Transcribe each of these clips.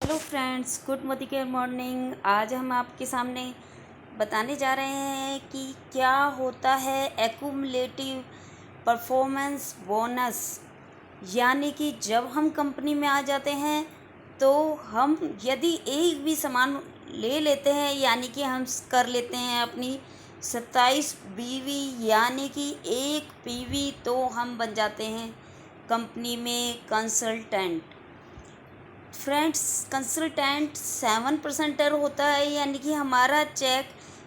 Hello friends, good morning. आज हम आपके सामने बताने जा रहे हैं कि क्या होता है एक्यूमुलेटिव परफॉर्मेंस बोनस। यानी कि जब हम कंपनी में आ जाते हैं तो हम यदि एक भी सामान ले लेते हैं, यानी कि हम कर लेते हैं अपनी 27 बीवी यानी कि 1 पीवी, तो हम बन जाते हैं कंपनी में कंसल्टेंट। फ्रेंड्स, कंसल्टेंट 7% होता है, यानी कि हमारा चेक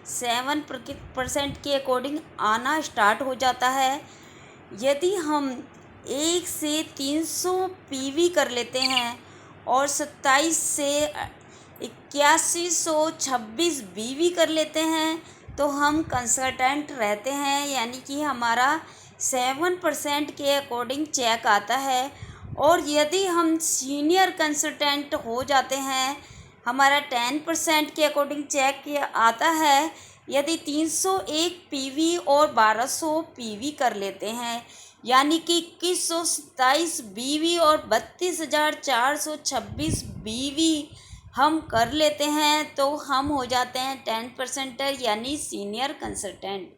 7% के अकॉर्डिंग आना स्टार्ट हो जाता है। यदि हम 1 से 300 पीवी कर लेते हैं और 27 से 8126 बीवी कर लेते हैं तो हम कंसल्टेंट रहते हैं, यानी कि हमारा 7% के अकॉर्डिंग चेक आता है। और यदि हम सीनियर कंसल्टेंट हो जाते हैं, हमारा 10% के अकॉर्डिंग चेक आता है। यदि 301 पीवी और 1200 पीवी कर लेते हैं, यानी कि 2127 बीवी और 32,426 बीवी हम कर लेते हैं तो हम हो जाते हैं 10%, यानी सीनियर कंसल्टेंट।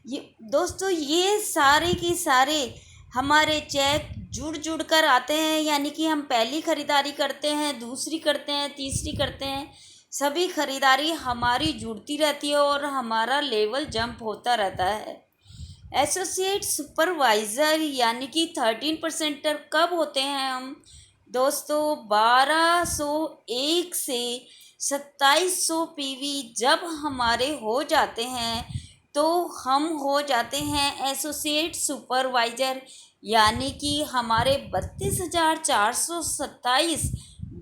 ये दोस्तों, ये सारे के सारे हमारे चेक जुड़ जुड़ कर आते हैं, यानी कि हम पहली ख़रीदारी करते हैं, दूसरी करते हैं, तीसरी करते हैं, सभी ख़रीदारी हमारी जुड़ती रहती है और हमारा लेवल जंप होता रहता है। एसोसिएट सुपरवाइज़र यानी कि 13% कब होते हैं हम दोस्तों? 1201 से 2700 पीवी जब हमारे हो जाते हैं तो हम हो जाते हैं एसोसिएट सुपरवाइज़र, यानी कि हमारे 32,427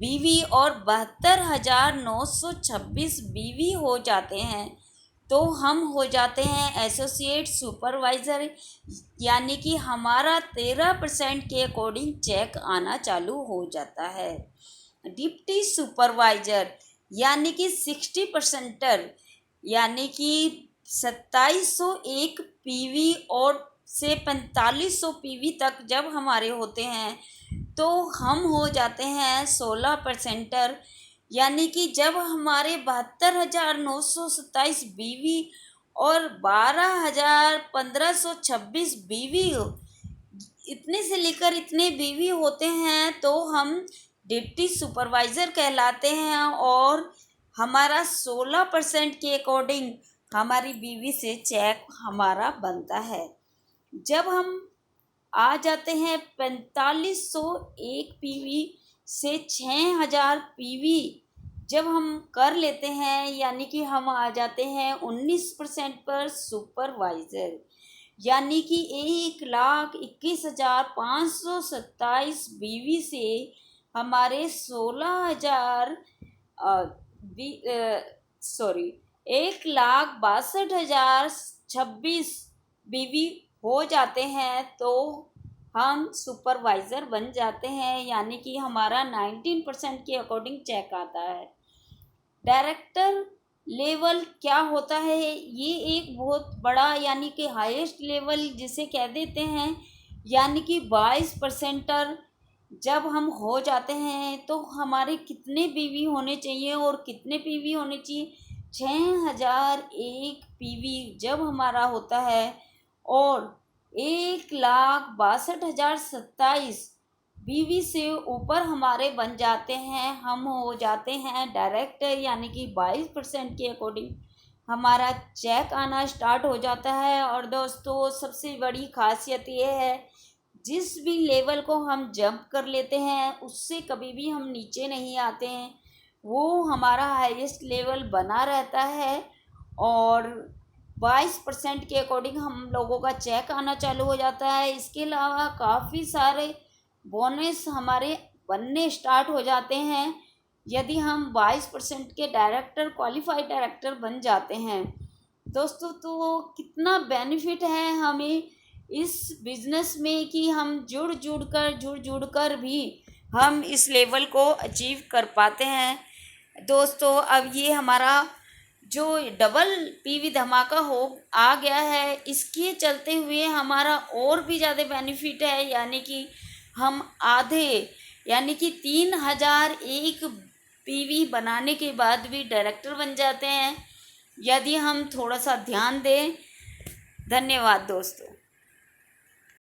बीवी और 72,926 बीवी हो जाते हैं तो हम हो जाते हैं एसोसिएट सुपरवाइज़र, यानी कि हमारा 13% के अकॉर्डिंग चेक आना चालू हो जाता है। डिप्टी सुपरवाइज़र यानी कि 60%, यानी कि 2701 पीवी और से 4500 पीवी तक जब हमारे होते हैं तो हम हो जाते हैं 16%, यानी कि जब हमारे 72,927 बीवी और 12,1526 बीवी इतने से लेकर इतने बीवी होते हैं तो हम डिप्टी सुपरवाइज़र कहलाते हैं और हमारा 16% के अकॉर्डिंग हमारी बीवी से चेक हमारा बनता है। जब हम आ जाते हैं 4501 पीवी से 6000 पीवी जब हम कर लेते हैं, यानी कि हम आ जाते हैं 19% पर सुपरवाइज़र, यानी कि 1,21,527 बीवी से हमारे 16,000 सॉरी 1,62,026 बीवी हो जाते हैं तो हम सुपरवाइज़र बन जाते हैं, यानी कि हमारा 19% के अकॉर्डिंग चेक आता है। डायरेक्टर लेवल क्या होता है? ये एक बहुत बड़ा यानी कि हाईएस्ट लेवल जिसे कह देते हैं, यानी कि 22% जब हम हो जाते हैं तो हमारे कितने पीवी होने चाहिए और कितने पीवी होने चाहिए? 6001 पीवी जब हमारा होता है और 1,62,027 बीवी से ऊपर हमारे बन जाते हैं, हम हो जाते हैं डायरेक्टर, यानी कि 22% के अकॉर्डिंग हमारा चेक आना स्टार्ट हो जाता है। और दोस्तों, सबसे बड़ी खासियत ये है, जिस भी लेवल को हम जंप कर लेते हैं उससे कभी भी हम नीचे नहीं आते हैं, वो हमारा हाईएस्ट लेवल बना रहता है और 22% के अकॉर्डिंग हम लोगों का चेक आना चालू हो जाता है। इसके अलावा काफ़ी सारे बोनस हमारे बनने स्टार्ट हो जाते हैं यदि हम 22% के डायरेक्टर क्वालिफाइड डायरेक्टर बन जाते हैं दोस्तों। तो कितना बेनिफिट है हमें इस बिज़नेस में कि हम जुड़ जुड़ कर भी हम इस लेवल को अचीव कर पाते हैं दोस्तों। अब ये हमारा जो डबल पीवी धमाका हो आ गया है, इसके चलते हुए हमारा और भी ज़्यादा बेनिफिट है, यानी कि हम आधे यानी कि 3001 पीवी बनाने के बाद भी डायरेक्टर बन जाते हैं, यदि हम थोड़ा सा ध्यान दें। धन्यवाद दोस्तों।